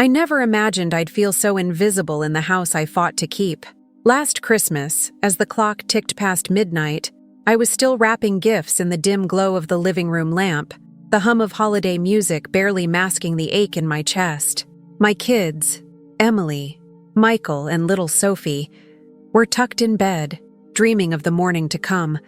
I never imagined I'd feel so invisible in the house I fought to keep. Last Christmas, as the clock ticked past midnight, I was still wrapping gifts in the dim glow of the living room lamp, the hum of holiday music barely masking the ache in my chest. My kids, Emily, Michael, and little Sophie, were tucked in bed, dreaming of the morning to come,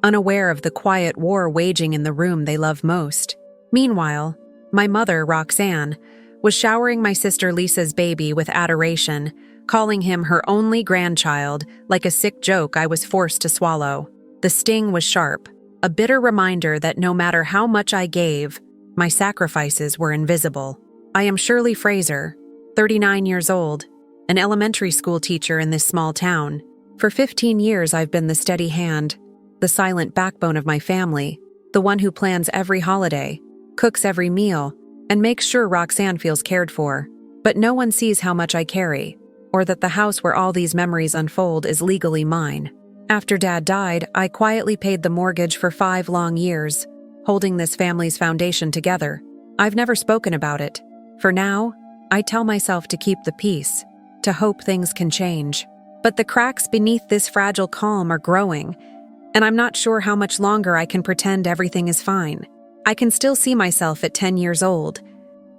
unaware of the quiet war waging in the room they love most. Meanwhile, my mother, Roxanne, was showering my sister Lisa's baby with adoration, calling him her only grandchild, like a sick joke I was forced to swallow. The sting was sharp, a bitter reminder that no matter how much I gave, my sacrifices were invisible. I am Shirley Fraser, 39 years old, an elementary school teacher in this small town. For 15 years I've been the steady hand, the silent backbone of my family, the one who plans every holiday, cooks every meal, and makes sure Roxanne feels cared for. But no one sees how much I carry, or that the house where all these memories unfold is legally mine. After Dad died, I quietly paid the mortgage for 5 long years, holding this family's foundation together. I've never spoken about it. For now, I tell myself to keep the peace, to hope things can change. But the cracks beneath this fragile calm are growing, and I'm not sure how much longer I can pretend everything is fine. I can still see myself at 10 years old,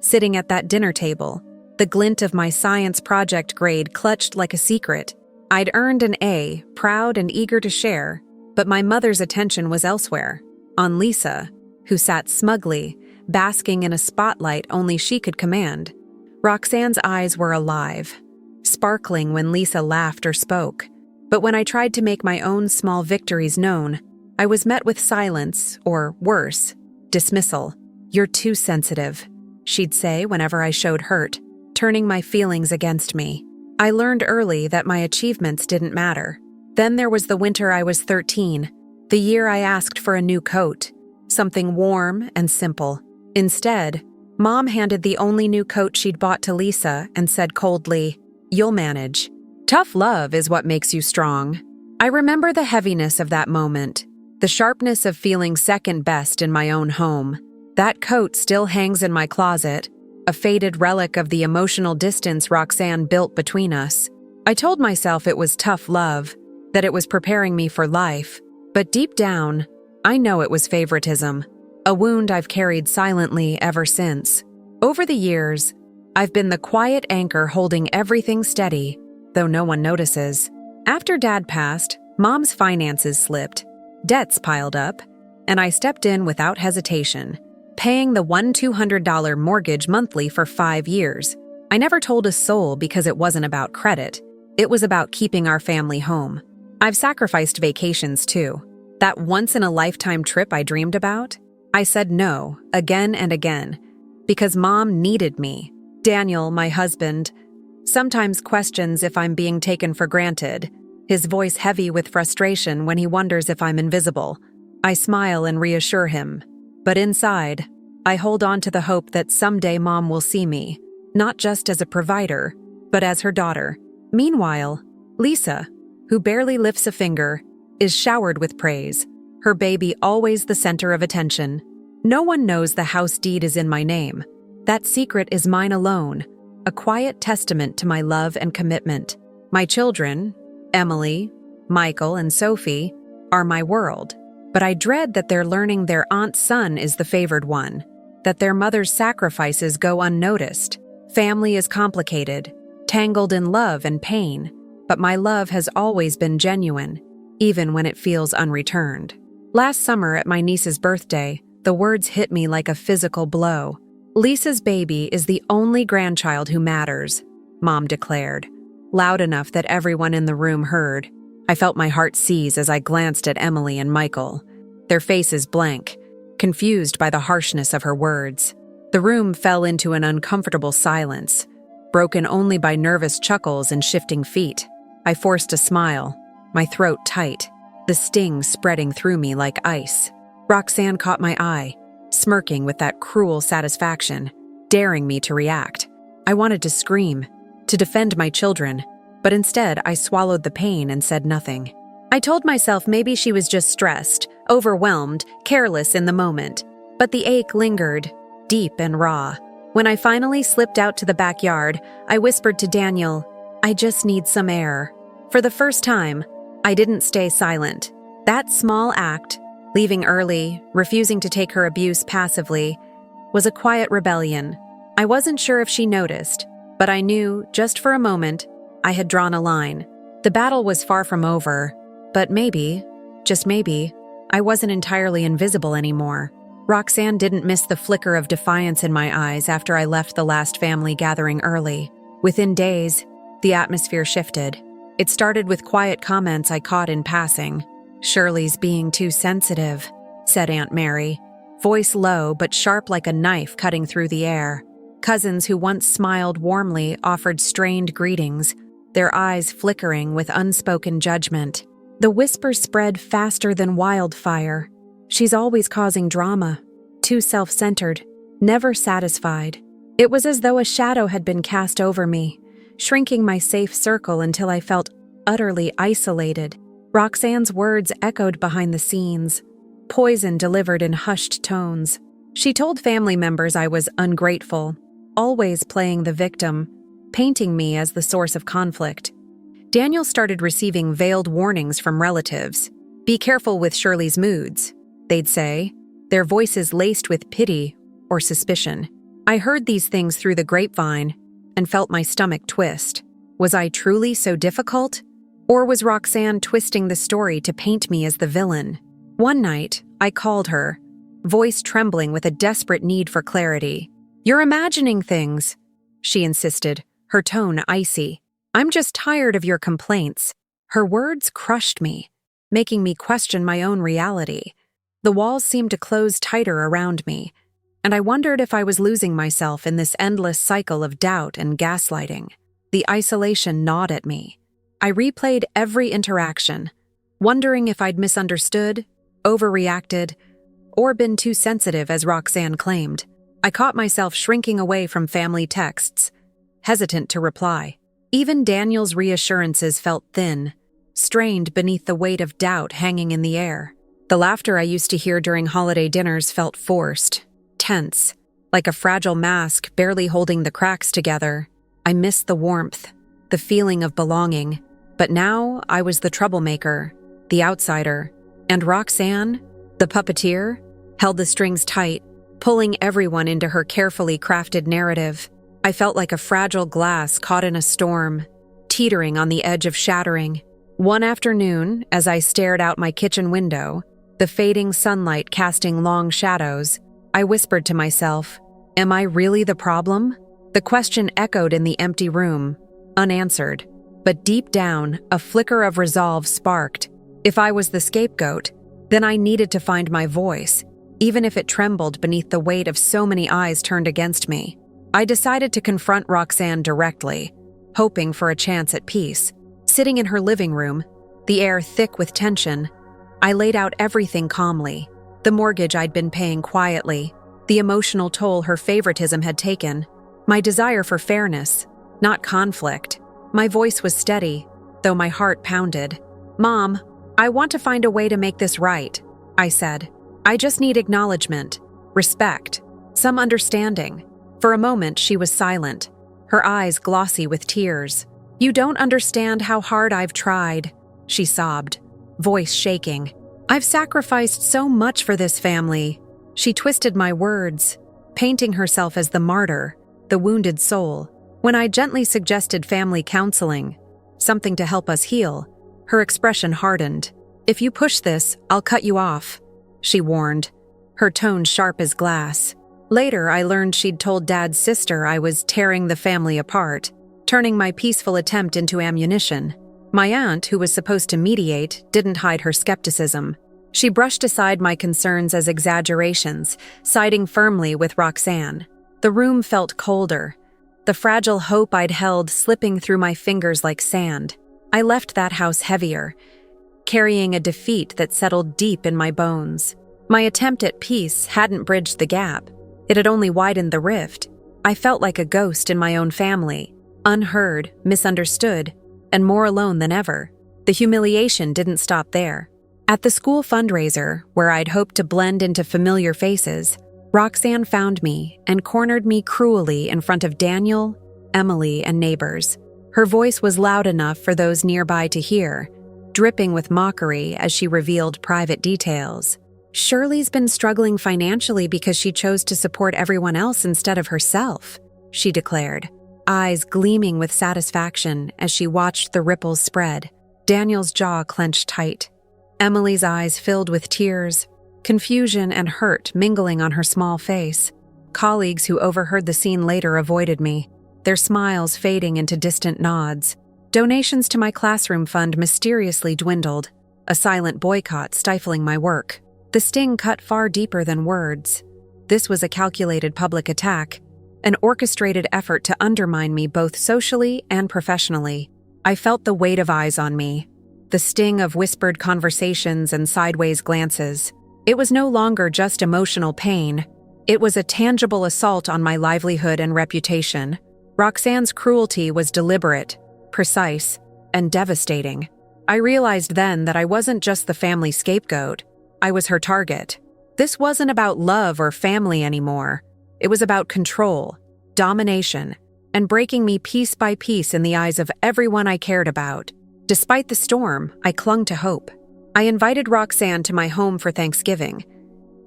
sitting at that dinner table, the glint of my science project grade clutched like a secret. I'd earned an A, proud and eager to share, but my mother's attention was elsewhere, on Lisa, who sat smugly, basking in a spotlight only she could command. Roxanne's eyes were alive, sparkling when Lisa laughed or spoke. But when I tried to make my own small victories known, I was met with silence, or worse, dismissal. "You're too sensitive," she'd say whenever I showed hurt, turning my feelings against me. I learned early that my achievements didn't matter. Then there was the winter I was 13, the year I asked for a new coat, something warm and simple. Instead, Mom handed the only new coat she'd bought to Lisa and said coldly, "You'll manage. Tough love is what makes you strong." I remember the heaviness of that moment, the sharpness of feeling second best in my own home. That coat still hangs in my closet, a faded relic of the emotional distance Roxanne built between us. I told myself it was tough love, that it was preparing me for life, but deep down, I know it was favoritism, a wound I've carried silently ever since. Over the years, I've been the quiet anchor holding everything steady, though no one notices. After Dad passed, Mom's finances slipped, debts piled up, and I stepped in without hesitation, paying the $1,200 mortgage monthly for 5 years. I never told a soul because it wasn't about credit. It was about keeping our family home. I've sacrificed vacations too. That once-in-a-lifetime trip I dreamed about, I said no again and again, because Mom needed me. Daniel, my husband, sometimes questions if I'm being taken for granted, his voice heavy with frustration when he wonders if I'm invisible. I smile and reassure him, but inside, I hold on to the hope that someday Mom will see me, not just as a provider, but as her daughter. Meanwhile, Lisa, who barely lifts a finger, is showered with praise, her baby always the center of attention. No one knows the house deed is in my name. That secret is mine alone, a quiet testament to my love and commitment. My children, Emily, Michael, and Sophie, are my world, but I dread that they're learning their aunt's son is the favored one, that their mother's sacrifices go unnoticed. Family is complicated, tangled in love and pain, but my love has always been genuine, even when it feels unreturned. Last summer at my niece's birthday, the words hit me like a physical blow. "Lisa's baby is the only grandchild who matters," Mom declared, loud enough that everyone in the room heard. I felt my heart seize as I glanced at Emily and Michael, their faces blank, confused by the harshness of her words. The room fell into an uncomfortable silence, broken only by nervous chuckles and shifting feet. I forced a smile, my throat tight, the sting spreading through me like ice. Roxanne caught my eye, smirking with that cruel satisfaction, daring me to react. I wanted to scream, to defend my children, but instead I swallowed the pain and said nothing. I told myself maybe she was just stressed, overwhelmed, careless in the moment. But the ache lingered, deep and raw. When I finally slipped out to the backyard, I whispered to Daniel, "I just need some air." For the first time, I didn't stay silent. That small act, leaving early, refusing to take her abuse passively, was a quiet rebellion. I wasn't sure if she noticed, but I knew, just for a moment, I had drawn a line. The battle was far from over, but maybe, just maybe, I wasn't entirely invisible anymore. Roxanne didn't miss the flicker of defiance in my eyes after I left the last family gathering early. Within days, the atmosphere shifted. It started with quiet comments I caught in passing. "Shirley's being too sensitive," said Aunt Mary, voice low but sharp like a knife cutting through the air. Cousins who once smiled warmly offered strained greetings, their eyes flickering with unspoken judgment. The whispers spread faster than wildfire. "She's always causing drama, too self-centered, never satisfied." It was as though a shadow had been cast over me, shrinking my safe circle until I felt utterly isolated. Roxanne's words echoed behind the scenes, poison delivered in hushed tones. She told family members I was ungrateful, always playing the victim, painting me as the source of conflict. Daniel started receiving veiled warnings from relatives. "Be careful with Shirley's moods," they'd say, their voices laced with pity or suspicion. I heard these things through the grapevine and felt my stomach twist. Was I truly so difficult? Or was Roxanne twisting the story to paint me as the villain? One night, I called her, voice trembling with a desperate need for clarity. "You're imagining things," she insisted, her tone icy. "I'm just tired of your complaints." Her words crushed me, making me question my own reality. The walls seemed to close tighter around me, and I wondered if I was losing myself in this endless cycle of doubt and gaslighting. The isolation gnawed at me. I replayed every interaction, wondering if I'd misunderstood, overreacted, or been too sensitive as Roxanne claimed. I caught myself shrinking away from family texts, hesitant to reply. Even Daniel's reassurances felt thin, strained beneath the weight of doubt hanging in the air. The laughter I used to hear during holiday dinners felt forced, tense, like a fragile mask barely holding the cracks together. I missed the warmth, the feeling of belonging. But now I was the troublemaker, the outsider, and Roxanne, the puppeteer, held the strings tight, pulling everyone into her carefully crafted narrative. I felt like a fragile glass caught in a storm, teetering on the edge of shattering. One afternoon, as I stared out my kitchen window, the fading sunlight casting long shadows, I whispered to myself, "Am I really the problem?" The question echoed in the empty room, unanswered. But deep down, a flicker of resolve sparked. If I was the scapegoat, then I needed to find my voice, even if it trembled beneath the weight of so many eyes turned against me. I decided to confront Roxanne directly, hoping for a chance at peace. Sitting in her living room, the air thick with tension, I laid out everything calmly. The mortgage I'd been paying quietly, the emotional toll her favoritism had taken, my desire for fairness, not conflict. My voice was steady, though my heart pounded. "Mom, I want to find a way to make this right," I said. "I just need acknowledgement, respect, some understanding." For a moment, she was silent, her eyes glossy with tears. "You don't understand how hard I've tried," she sobbed, voice shaking. "I've sacrificed so much for this family." She twisted my words, painting herself as the martyr, the wounded soul. When I gently suggested family counseling, something to help us heal, her expression hardened. "If you push this, I'll cut you off," she warned, her tone sharp as glass. Later, I learned she'd told Dad's sister I was tearing the family apart, turning my peaceful attempt into ammunition. My aunt, who was supposed to mediate, didn't hide her skepticism. She brushed aside my concerns as exaggerations, siding firmly with Roxanne. The room felt colder, the fragile hope I'd held slipping through my fingers like sand. I left that house heavier, carrying a defeat that settled deep in my bones. My attempt at peace hadn't bridged the gap. It had only widened the rift. I felt like a ghost in my own family, unheard, misunderstood, and more alone than ever. The humiliation didn't stop there. At the school fundraiser, where I'd hoped to blend into familiar faces, Roxanne found me and cornered me cruelly in front of Daniel, Emily, and neighbors. Her voice was loud enough for those nearby to hear, dripping with mockery as she revealed private details. "Shirley's been struggling financially because she chose to support everyone else instead of herself," she declared, eyes gleaming with satisfaction as she watched the ripples spread. Daniel's jaw clenched tight. Emily's eyes filled with tears, confusion and hurt mingling on her small face. Colleagues who overheard the scene later avoided me, their smiles fading into distant nods. Donations to my classroom fund mysteriously dwindled, a silent boycott stifling my work. The sting cut far deeper than words. This was a calculated public attack, an orchestrated effort to undermine me both socially and professionally. I felt the weight of eyes on me, the sting of whispered conversations and sideways glances. It was no longer just emotional pain. It was a tangible assault on my livelihood and reputation. Roxanne's cruelty was deliberate, precise, and devastating. I realized then that I wasn't just the family scapegoat. I was her target. This wasn't about love or family anymore. It was about control, domination, and breaking me piece by piece in the eyes of everyone I cared about. Despite the storm, I clung to hope. I invited Roxanne to my home for Thanksgiving,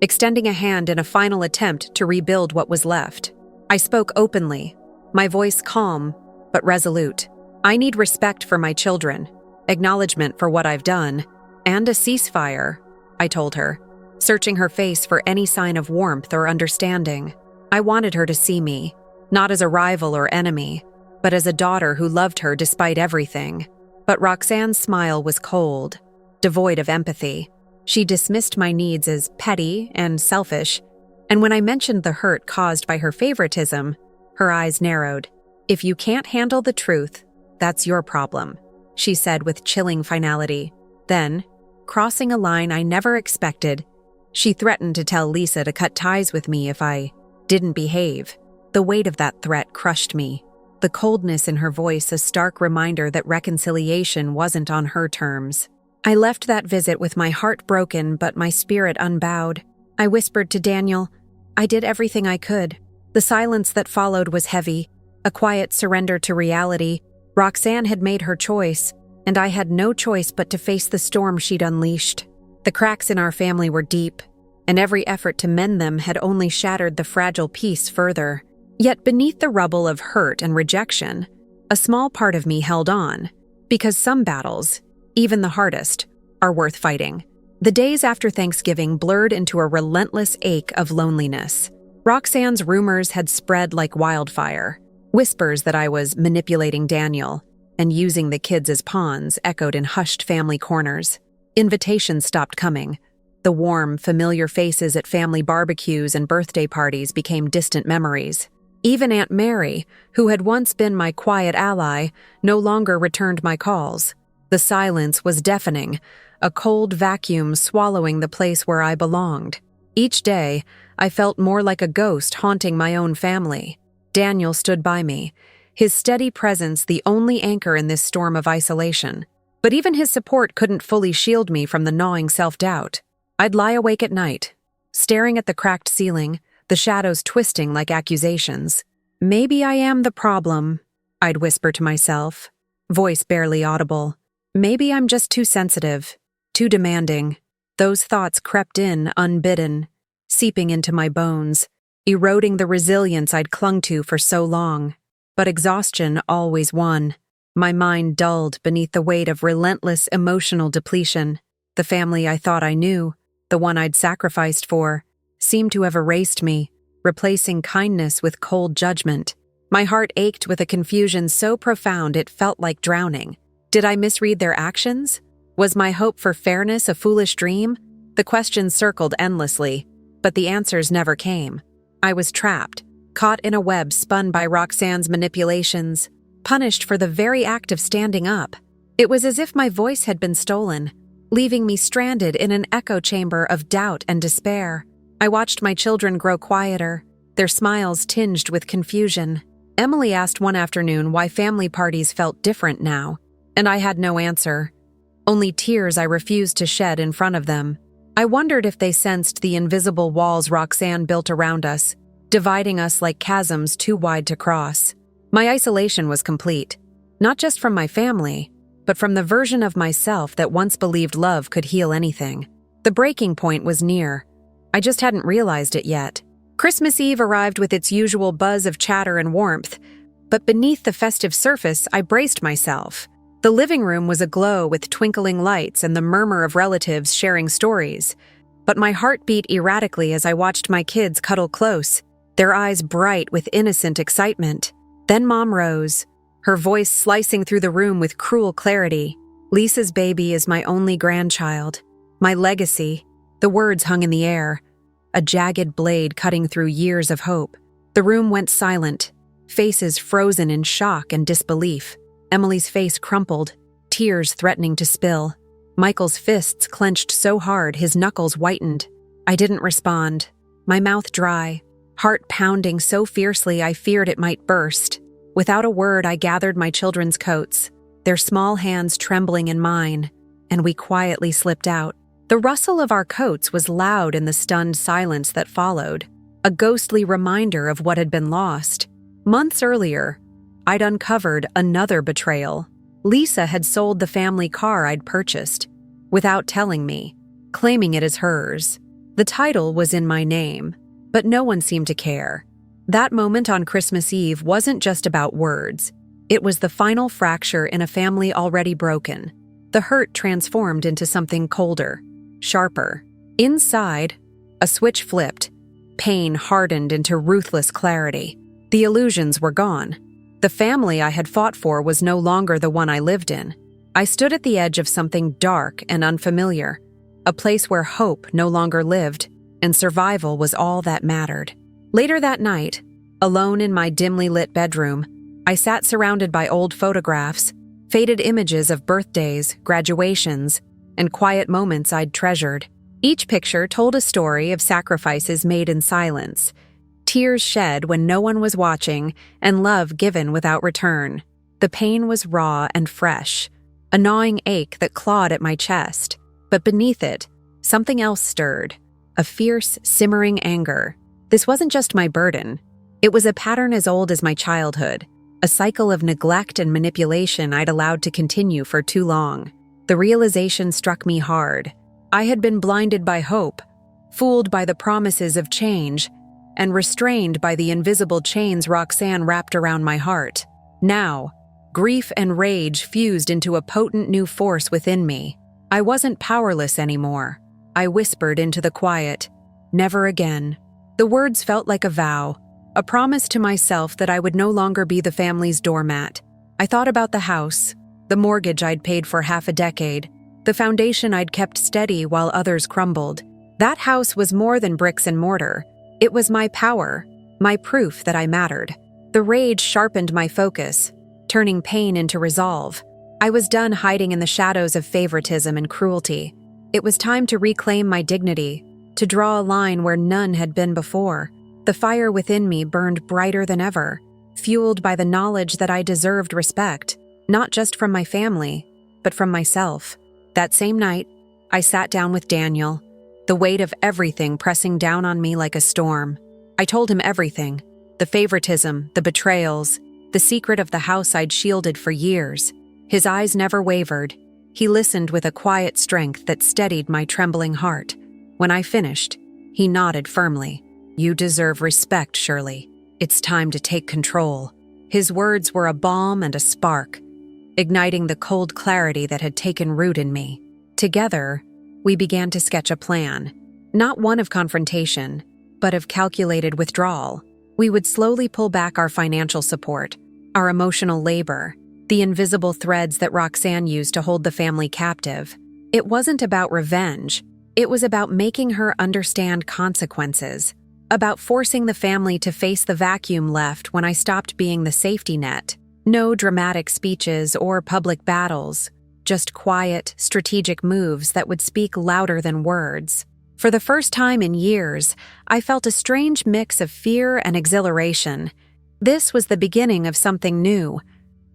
extending a hand in a final attempt to rebuild what was left. I spoke openly, my voice calm but resolute. "I need respect for my children, acknowledgement for what I've done, and a ceasefire," I told her, searching her face for any sign of warmth or understanding. I wanted her to see me, not as a rival or enemy, but as a daughter who loved her despite everything. But Roxanne's smile was cold, devoid of empathy. She dismissed my needs as petty and selfish, and when I mentioned the hurt caused by her favoritism, her eyes narrowed. "If you can't handle the truth, that's your problem," she said with chilling finality. Then, crossing a line I never expected, she threatened to tell Lisa to cut ties with me if I didn't behave. The weight of that threat crushed me, the coldness in her voice a stark reminder that reconciliation wasn't on her terms. I left that visit with my heart broken but my spirit unbowed. I whispered to Daniel, "I did everything I could." The silence that followed was heavy, a quiet surrender to reality. Roxanne had made her choice, and I had no choice but to face the storm she'd unleashed. The cracks in our family were deep, and every effort to mend them had only shattered the fragile peace further. Yet beneath the rubble of hurt and rejection, a small part of me held on, because some battles, even the hardest, are worth fighting. The days after Thanksgiving blurred into a relentless ache of loneliness. Roxanne's rumors had spread like wildfire. Whispers that I was manipulating Daniel and using the kids as pawns echoed in hushed family corners. Invitations stopped coming. The warm, familiar faces at family barbecues and birthday parties became distant memories. Even Aunt Mary, who had once been my quiet ally, no longer returned my calls. The silence was deafening, a cold vacuum swallowing the place where I belonged. Each day, I felt more like a ghost haunting my own family. Daniel stood by me, his steady presence the only anchor in this storm of isolation. But even his support couldn't fully shield me from the gnawing self-doubt. I'd lie awake at night, staring at the cracked ceiling, the shadows twisting like accusations. "Maybe I am the problem," I'd whisper to myself, voice barely audible. "Maybe I'm just too sensitive, too demanding." Those thoughts crept in unbidden, seeping into my bones, eroding the resilience I'd clung to for so long. But exhaustion always won. My mind dulled beneath the weight of relentless emotional depletion. The family I thought I knew, the one I'd sacrificed for, seemed to have erased me, replacing kindness with cold judgment. My heart ached with a confusion so profound it felt like drowning. Did I misread their actions? Was my hope for fairness a foolish dream? The questions circled endlessly, but the answers never came. I was trapped, caught in a web spun by Roxanne's manipulations, punished for the very act of standing up. It was as if my voice had been stolen, leaving me stranded in an echo chamber of doubt and despair. I watched my children grow quieter, their smiles tinged with confusion. Emily asked one afternoon why family parties felt different now, and I had no answer. Only tears I refused to shed in front of them. I wondered if they sensed the invisible walls Roxanne built around us, dividing us like chasms too wide to cross. My isolation was complete, not just from my family, but from the version of myself that once believed love could heal anything. The breaking point was near. I just hadn't realized it yet. Christmas Eve arrived with its usual buzz of chatter and warmth, but beneath the festive surface, I braced myself. The living room was aglow with twinkling lights and the murmur of relatives sharing stories. But my heart beat erratically as I watched my kids cuddle close, their eyes bright with innocent excitement. Then Mom rose, her voice slicing through the room with cruel clarity. "Lisa's baby is my only grandchild. My legacy." The words hung in the air, a jagged blade cutting through years of hope. The room went silent, faces frozen in shock and disbelief. Emily's face crumpled, tears threatening to spill. Michael's fists clenched so hard his knuckles whitened. I didn't respond, my mouth dry, heart pounding so fiercely I feared it might burst. Without a word, I gathered my children's coats, their small hands trembling in mine, and we quietly slipped out. The rustle of our coats was loud in the stunned silence that followed, a ghostly reminder of what had been lost. Months earlier, I'd uncovered another betrayal. Lisa had sold the family car I'd purchased, without telling me, claiming it as hers. The title was in my name, but no one seemed to care. That moment on Christmas Eve wasn't just about words. It was the final fracture in a family already broken. The hurt transformed into something colder, sharper. Inside, a switch flipped. Pain hardened into ruthless clarity. The illusions were gone. The family I had fought for was no longer the one I lived in. I stood at the edge of something dark and unfamiliar, a place where hope no longer lived, and survival was all that mattered. Later that night, alone in my dimly lit bedroom, I sat surrounded by old photographs, faded images of birthdays, graduations, and quiet moments I'd treasured. Each picture told a story of sacrifices made in silence, tears shed when no one was watching, and love given without return. The pain was raw and fresh, a gnawing ache that clawed at my chest. But beneath it, something else stirred, a fierce, simmering anger. This wasn't just my burden. It was a pattern as old as my childhood, a cycle of neglect and manipulation I'd allowed to continue for too long. The realization struck me hard. I had been blinded by hope, fooled by the promises of change, and restrained by the invisible chains Roxanne wrapped around my heart. Now, grief and rage fused into a potent new force within me. I wasn't powerless anymore. I whispered into the quiet, "Never again." The words felt like a vow, a promise to myself that I would no longer be the family's doormat. I thought about the house, the mortgage I'd paid for half a decade, the foundation I'd kept steady while others crumbled. That house was more than bricks and mortar. It was my power, my proof that I mattered. The rage sharpened my focus, turning pain into resolve. I was done hiding in the shadows of favoritism and cruelty. It was time to reclaim my dignity, to draw a line where none had been before. The fire within me burned brighter than ever, fueled by the knowledge that I deserved respect, not just from my family, but from myself. That same night, I sat down with Daniel, the weight of everything pressing down on me like a storm. I told him everything, the favoritism, the betrayals, the secret of the house I'd shielded for years. His eyes never wavered. He listened with a quiet strength that steadied my trembling heart. When I finished, he nodded firmly. "You deserve respect, Shirley. It's time to take control." His words were a balm and a spark, igniting the cold clarity that had taken root in me. Together, we began to sketch a plan, not one of confrontation, but of calculated withdrawal. We would slowly pull back our financial support, our emotional labor, the invisible threads that Roxanne used to hold the family captive. It wasn't about revenge. It was about making her understand consequences, about forcing the family to face the vacuum left when I stopped being the safety net. No dramatic speeches or public battles, just quiet, strategic moves that would speak louder than words. For the first time in years, I felt a strange mix of fear and exhilaration. This was the beginning of something new,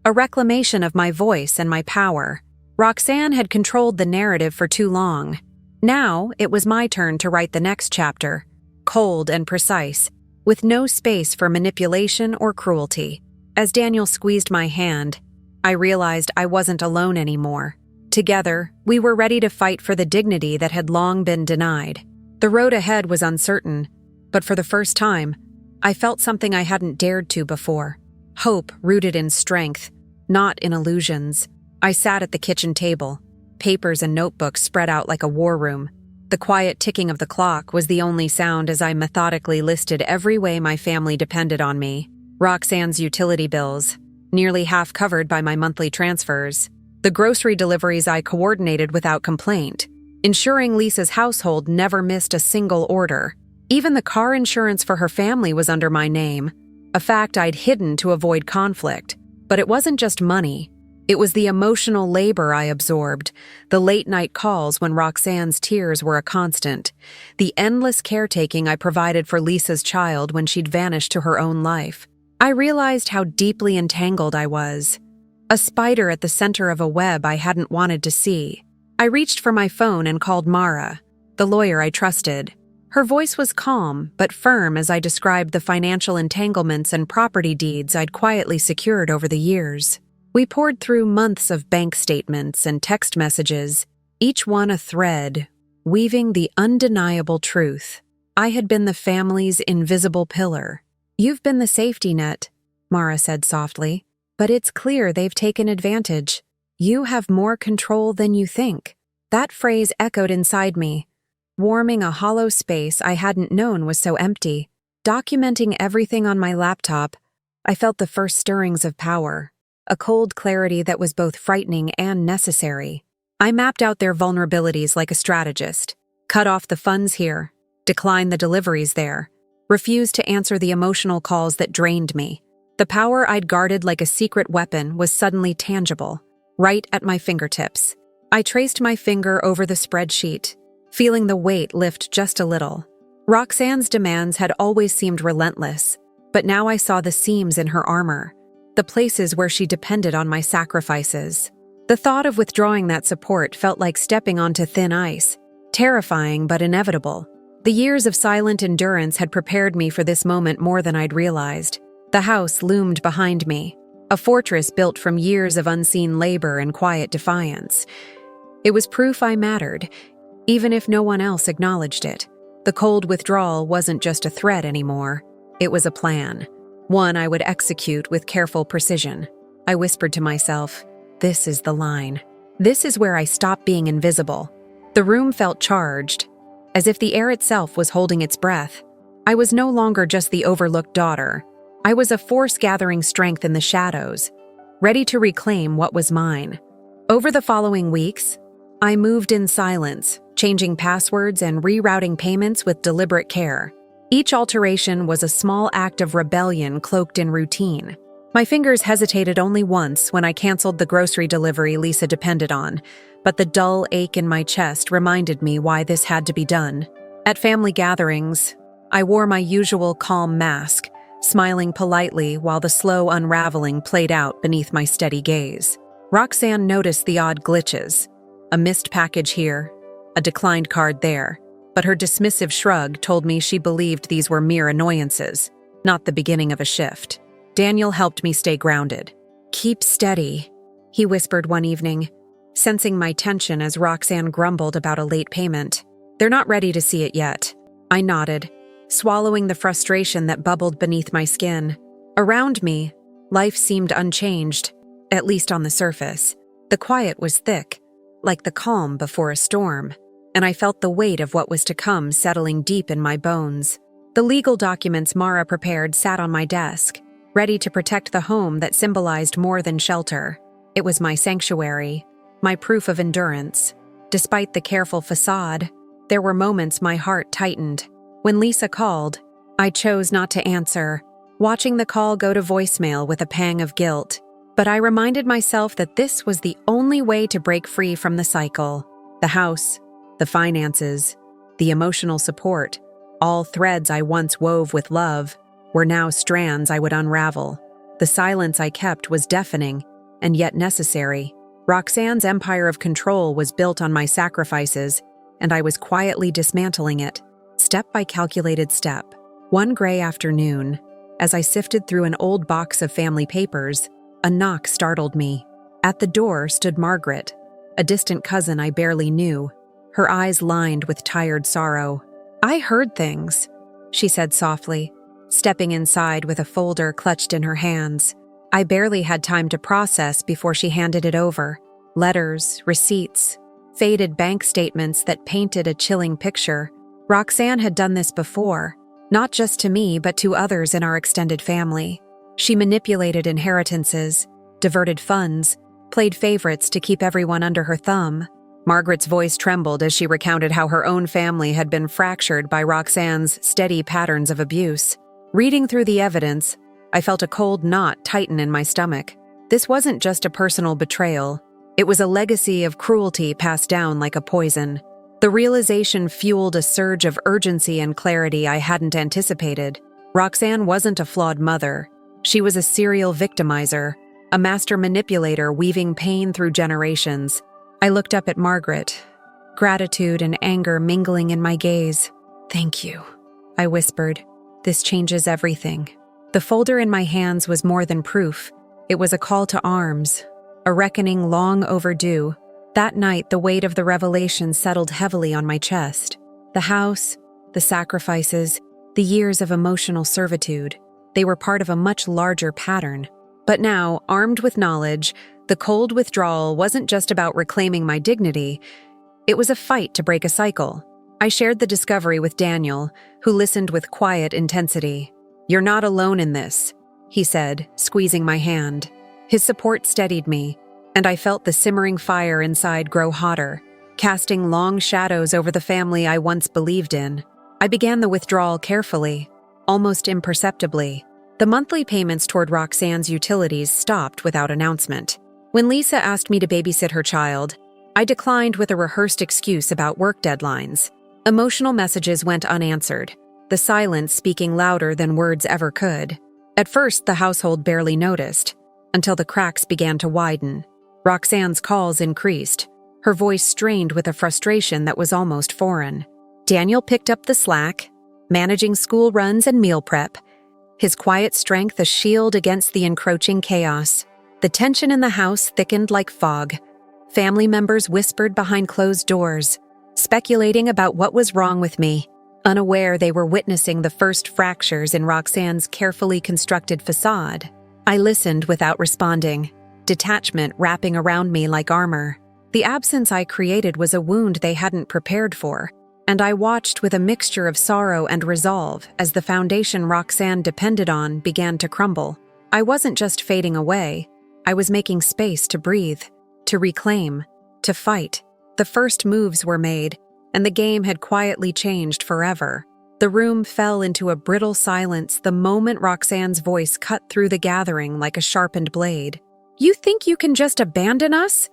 a reclamation of my voice and my power. Roxanne had controlled the narrative for too long. Now, it was my turn to write the next chapter, cold and precise, with no space for manipulation or cruelty. As Daniel squeezed my hand, I realized I wasn't alone anymore. Together, we were ready to fight for the dignity that had long been denied. The road ahead was uncertain, but for the first time, I felt something I hadn't dared to before. Hope rooted in strength, not in illusions. I sat at the kitchen table, papers and notebooks spread out like a war room. The quiet ticking of the clock was the only sound as I methodically listed every way my family depended on me. Roxanne's utility bills, nearly half covered by my monthly transfers. The grocery deliveries I coordinated without complaint, ensuring Lisa's household never missed a single order. Even the car insurance for her family was under my name, a fact I'd hidden to avoid conflict. But it wasn't just money. It was the emotional labor I absorbed, the late-night calls when Roxanne's tears were a constant, the endless caretaking I provided for Lisa's child when she'd vanished to her own life. I realized how deeply entangled I was, a spider at the center of a web I hadn't wanted to see. I reached for my phone and called Mara, the lawyer I trusted. Her voice was calm but firm as I described the financial entanglements and property deeds I'd quietly secured over the years. We poured through months of bank statements and text messages, each one a thread, weaving the undeniable truth. I had been the family's invisible pillar. "You've been the safety net," Mara said softly, "but it's clear they've taken advantage. You have more control than you think." That phrase echoed inside me, warming a hollow space I hadn't known was so empty. Documenting everything on my laptop, I felt the first stirrings of power, a cold clarity that was both frightening and necessary. I mapped out their vulnerabilities like a strategist, cut off the funds here, declined the deliveries there, refused to answer the emotional calls that drained me. The power I'd guarded like a secret weapon was suddenly tangible, right at my fingertips. I traced my finger over the spreadsheet, feeling the weight lift just a little. Roxanne's demands had always seemed relentless, but now I saw the seams in her armor, the places where she depended on my sacrifices. The thought of withdrawing that support felt like stepping onto thin ice, terrifying but inevitable. The years of silent endurance had prepared me for this moment more than I'd realized. The house loomed behind me, a fortress built from years of unseen labor and quiet defiance. It was proof I mattered, even if no one else acknowledged it. The cold withdrawal wasn't just a threat anymore. It was a plan, one I would execute with careful precision. I whispered to myself, "This is the line. This is where I stop being invisible." The room felt charged, as if the air itself was holding its breath. I was no longer just the overlooked daughter. I was a force gathering strength in the shadows, ready to reclaim what was mine. Over the following weeks, I moved in silence, changing passwords and rerouting payments with deliberate care. Each alteration was a small act of rebellion cloaked in routine. My fingers hesitated only once when I canceled the grocery delivery Lisa depended on, but the dull ache in my chest reminded me why this had to be done. At family gatherings, I wore my usual calm mask, smiling politely while the slow unraveling played out beneath my steady gaze. Roxanne noticed the odd glitches, a missed package here, a declined card there, but her dismissive shrug told me she believed these were mere annoyances, not the beginning of a shift. Daniel helped me stay grounded. "Keep steady," he whispered one evening, sensing my tension as Roxanne grumbled about a late payment. "They're not ready to see it yet." I nodded, swallowing the frustration that bubbled beneath my skin. Around me, life seemed unchanged, at least on the surface. The quiet was thick, like the calm before a storm, and I felt the weight of what was to come settling deep in my bones. The legal documents Mara prepared sat on my desk, ready to protect the home that symbolized more than shelter. It was my sanctuary, my proof of endurance. Despite the careful facade, there were moments my heart tightened. When Lisa called, I chose not to answer, watching the call go to voicemail with a pang of guilt. But I reminded myself that this was the only way to break free from the cycle. The house, the finances, the emotional support, all threads I once wove with love, were now strands I would unravel. The silence I kept was deafening, and yet necessary. Roxanne's empire of control was built on my sacrifices, and I was quietly dismantling it, step by calculated step. One gray afternoon, as I sifted through an old box of family papers, a knock startled me. At the door stood Margaret, a distant cousin I barely knew, her eyes lined with tired sorrow. "I heard things," she said softly, stepping inside with a folder clutched in her hands. I barely had time to process before she handed it over. Letters, receipts, faded bank statements that painted a chilling picture. Roxanne had done this before, not just to me but to others in our extended family. She manipulated inheritances, diverted funds, played favorites to keep everyone under her thumb. Margaret's voice trembled as she recounted how her own family had been fractured by Roxanne's steady patterns of abuse. Reading through the evidence, I felt a cold knot tighten in my stomach. This wasn't just a personal betrayal. It was a legacy of cruelty passed down like a poison. The realization fueled a surge of urgency and clarity I hadn't anticipated. Roxanne wasn't a flawed mother. She was a serial victimizer, a master manipulator weaving pain through generations. I looked up at Margaret, gratitude and anger mingling in my gaze. "Thank you," I whispered. "This changes everything." The folder in my hands was more than proof. It was a call to arms, a reckoning long overdue. That night, the weight of the revelation settled heavily on my chest. The house, the sacrifices, the years of emotional servitude, they were part of a much larger pattern. But now, armed with knowledge, the cold withdrawal wasn't just about reclaiming my dignity. It was a fight to break a cycle. I shared the discovery with Daniel, who listened with quiet intensity. "You're not alone in this," he said, squeezing my hand. His support steadied me, and I felt the simmering fire inside grow hotter, casting long shadows over the family I once believed in. I began the withdrawal carefully, almost imperceptibly. The monthly payments toward Roxanne's utilities stopped without announcement. When Lisa asked me to babysit her child, I declined with a rehearsed excuse about work deadlines. Emotional messages went unanswered, the silence speaking louder than words ever could. At first, the household barely noticed, until the cracks began to widen. Roxanne's calls increased, her voice strained with a frustration that was almost foreign. Daniel picked up the slack, managing school runs and meal prep, his quiet strength a shield against the encroaching chaos. The tension in the house thickened like fog. Family members whispered behind closed doors, speculating about what was wrong with me, unaware they were witnessing the first fractures in Roxanne's carefully constructed facade. I listened without responding, detachment wrapping around me like armor. The absence I created was a wound they hadn't prepared for, and I watched with a mixture of sorrow and resolve as the foundation Roxanne depended on began to crumble. I wasn't just fading away, I was making space to breathe, to reclaim, to fight. The first moves were made, and the game had quietly changed forever. The room fell into a brittle silence the moment Roxanne's voice cut through the gathering like a sharpened blade. "You think you can just abandon us?"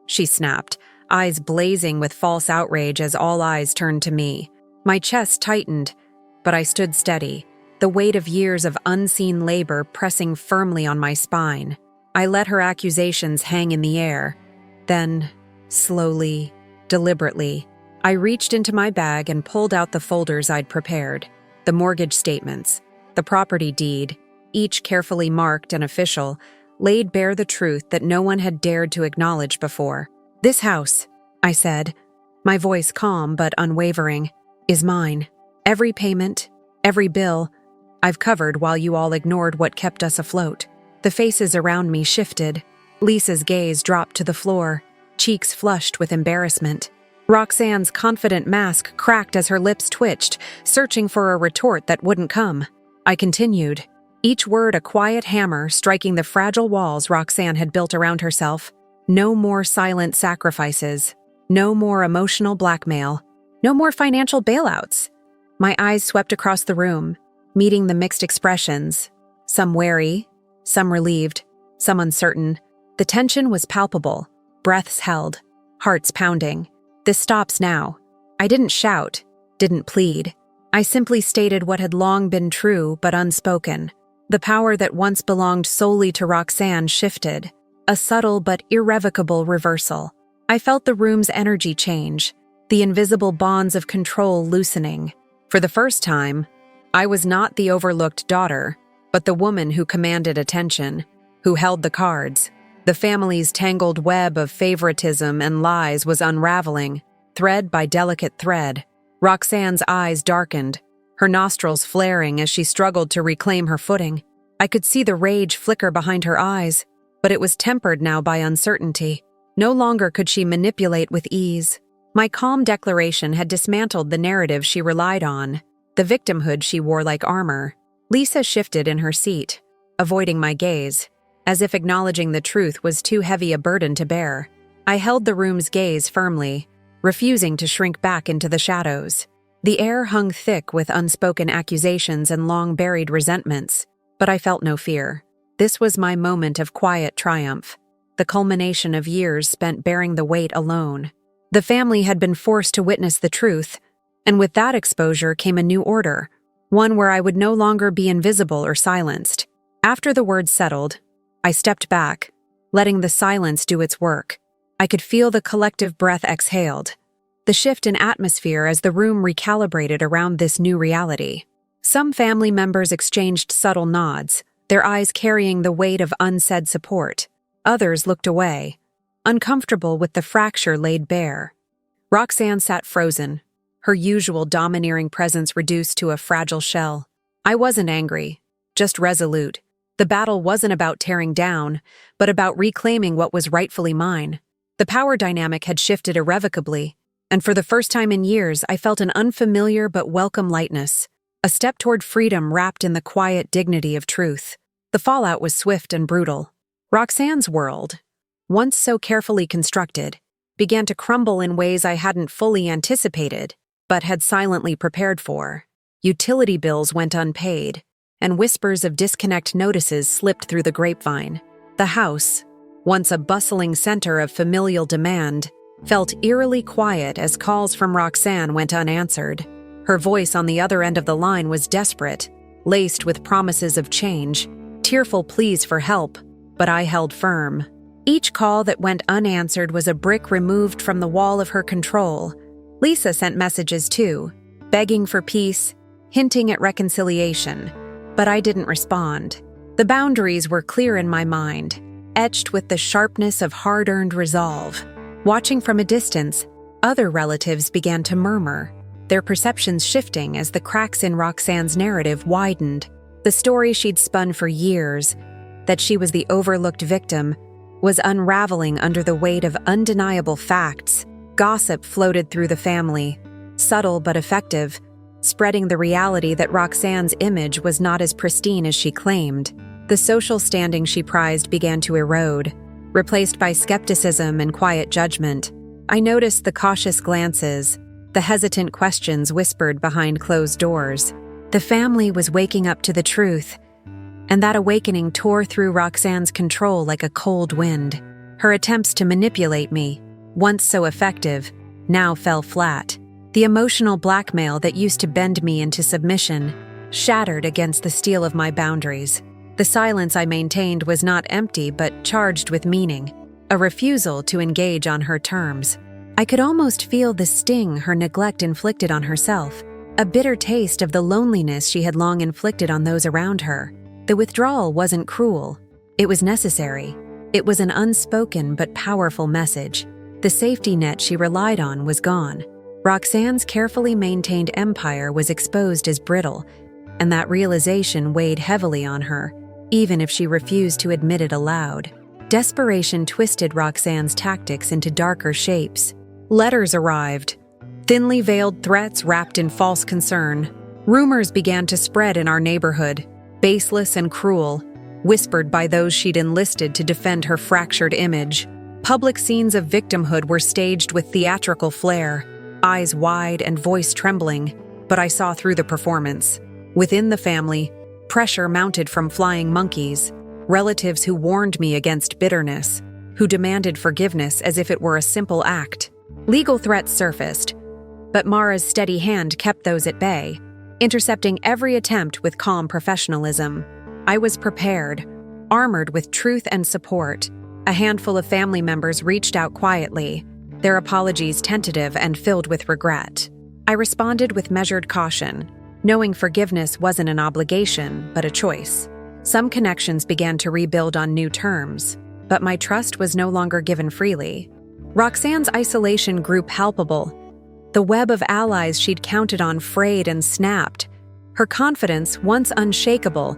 she snapped, eyes blazing with false outrage as all eyes turned to me. My chest tightened, but I stood steady, the weight of years of unseen labor pressing firmly on my spine. I let her accusations hang in the air. Then, slowly, deliberately, I reached into my bag and pulled out the folders I'd prepared. The mortgage statements, the property deed, each carefully marked and official, laid bare the truth that no one had dared to acknowledge before. "This house," I said, my voice calm but unwavering, "is mine. Every payment, every bill, I've covered while you all ignored what kept us afloat." The faces around me shifted. Lisa's gaze dropped to the floor, cheeks flushed with embarrassment. Roxanne's confident mask cracked as her lips twitched, searching for a retort that wouldn't come. I continued, each word a quiet hammer striking the fragile walls Roxanne had built around herself. No more silent sacrifices. No more emotional blackmail. No more financial bailouts. My eyes swept across the room, meeting the mixed expressions, some wary, some relieved, some uncertain. The tension was palpable, breaths held, hearts pounding. "This stops now." I didn't shout, didn't plead. I simply stated what had long been true but unspoken. The power that once belonged solely to Roxanne shifted, a subtle but irrevocable reversal. I felt the room's energy change, the invisible bonds of control loosening. For the first time, I was not the overlooked daughter, but the woman who commanded attention, who held the cards. The family's tangled web of favoritism and lies was unraveling, thread by delicate thread. Roxanne's eyes darkened, her nostrils flaring as she struggled to reclaim her footing. I could see the rage flicker behind her eyes, but it was tempered now by uncertainty. No longer could she manipulate with ease. My calm declaration had dismantled the narrative she relied on, the victimhood she wore like armor. Lisa shifted in her seat, avoiding my gaze, as if acknowledging the truth was too heavy a burden to bear. I held the room's gaze firmly, refusing to shrink back into the shadows. The air hung thick with unspoken accusations and long-buried resentments, but I felt no fear. This was my moment of quiet triumph, the culmination of years spent bearing the weight alone. The family had been forced to witness the truth, and with that exposure came a new order, one where I would no longer be invisible or silenced. After the words settled, I stepped back, letting the silence do its work. I could feel the collective breath exhaled, the shift in atmosphere as the room recalibrated around this new reality. Some family members exchanged subtle nods, their eyes carrying the weight of unsaid support. Others looked away, uncomfortable with the fracture laid bare. Roxanne sat frozen, her usual domineering presence reduced to a fragile shell. I wasn't angry, just resolute. The battle wasn't about tearing down, but about reclaiming what was rightfully mine. The power dynamic had shifted irrevocably, and for the first time in years I felt an unfamiliar but welcome lightness, a step toward freedom wrapped in the quiet dignity of truth. The fallout was swift and brutal. Roxanne's world, once so carefully constructed, began to crumble in ways I hadn't fully anticipated, but had silently prepared for. Utility bills went unpaid, and whispers of disconnect notices slipped through the grapevine. The house, once a bustling center of familial demand, felt eerily quiet as calls from Roxanne went unanswered. Her voice on the other end of the line was desperate, laced with promises of change, tearful pleas for help, but I held firm. Each call that went unanswered was a brick removed from the wall of her control. Lisa sent messages too, begging for peace, hinting at reconciliation, but I didn't respond. The boundaries were clear in my mind, etched with the sharpness of hard-earned resolve. Watching from a distance, other relatives began to murmur, their perceptions shifting as the cracks in Roxanne's narrative widened. The story she'd spun for years, that she was the overlooked victim, was unraveling under the weight of undeniable facts. Gossip floated through the family, subtle but effective, spreading the reality that Roxanne's image was not as pristine as she claimed. The social standing she prized began to erode, replaced by skepticism and quiet judgment. I noticed the cautious glances, the hesitant questions whispered behind closed doors. The family was waking up to the truth, and that awakening tore through Roxanne's control like a cold wind. Her attempts to manipulate me, once so effective, now fell flat. The emotional blackmail that used to bend me into submission shattered against the steel of my boundaries. The silence I maintained was not empty but charged with meaning, a refusal to engage on her terms. I could almost feel the sting her neglect inflicted on herself, a bitter taste of the loneliness she had long inflicted on those around her. The withdrawal wasn't cruel. It was necessary. It was an unspoken but powerful message. The safety net she relied on was gone. Roxanne's carefully maintained empire was exposed as brittle, and that realization weighed heavily on her, even if she refused to admit it aloud. Desperation twisted Roxanne's tactics into darker shapes. Letters arrived, thinly veiled threats wrapped in false concern. Rumors began to spread in our neighborhood, baseless and cruel, whispered by those she'd enlisted to defend her fractured image. Public scenes of victimhood were staged with theatrical flair, eyes wide and voice trembling, but I saw through the performance. Within the family, pressure mounted from flying monkeys, relatives who warned me against bitterness, who demanded forgiveness as if it were a simple act. Legal threats surfaced, but Mara's steady hand kept those at bay, intercepting every attempt with calm professionalism. I was prepared, armored with truth and support. A handful of family members reached out quietly, their apologies tentative and filled with regret. I responded with measured caution, knowing forgiveness wasn't an obligation, but a choice. Some connections began to rebuild on new terms, but my trust was no longer given freely. Roxanne's isolation grew palpable. The web of allies she'd counted on frayed and snapped. Her confidence, once unshakable,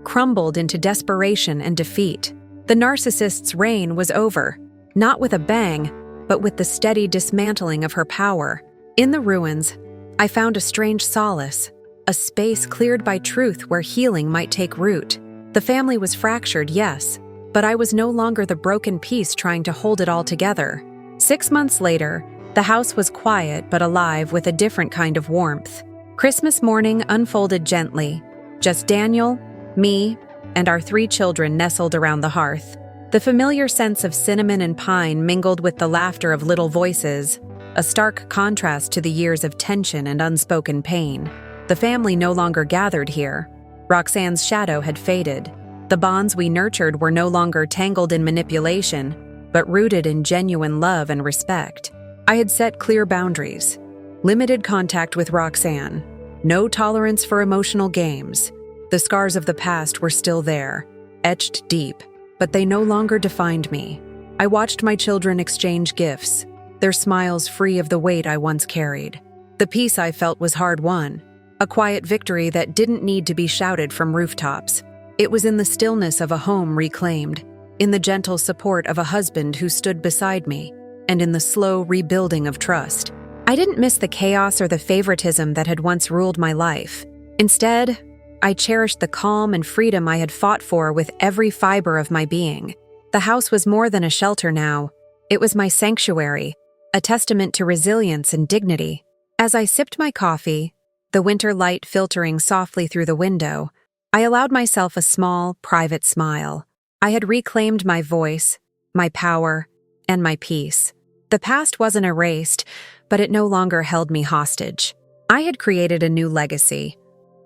crumbled into desperation and defeat. The narcissist's reign was over, not with a bang, but with the steady dismantling of her power. In the ruins, I found a strange solace, a space cleared by truth where healing might take root. The family was fractured, yes, but I was no longer the broken piece trying to hold it all together. 6 months later, the house was quiet but alive with a different kind of warmth. Christmas morning unfolded gently. Just Daniel, me, and our 3 children nestled around the hearth. The familiar sense of cinnamon and pine mingled with the laughter of little voices, a stark contrast to the years of tension and unspoken pain. The family no longer gathered here. Roxanne's shadow had faded. The bonds we nurtured were no longer tangled in manipulation, but rooted in genuine love and respect. I had set clear boundaries. Limited contact with Roxanne. No tolerance for emotional games. The scars of the past were still there, etched deep, but they no longer defined me. I watched my children exchange gifts, their smiles free of the weight I once carried. The peace I felt was hard-won, a quiet victory that didn't need to be shouted from rooftops. It was in the stillness of a home reclaimed, in the gentle support of a husband who stood beside me, and in the slow rebuilding of trust. I didn't miss the chaos or the favoritism that had once ruled my life. Instead, I cherished the calm and freedom I had fought for with every fiber of my being. The house was more than a shelter now. It was my sanctuary, a testament to resilience and dignity. As I sipped my coffee, the winter light filtering softly through the window, I allowed myself a small, private smile. I had reclaimed my voice, my power, and my peace. The past wasn't erased, but it no longer held me hostage. I had created a new legacy,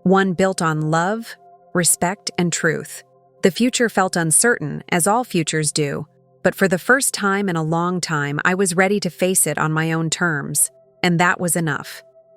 one built on love, respect, and truth. The future felt uncertain, as all futures do, but for the first time in a long time, I was ready to face it on my own terms, and that was enough.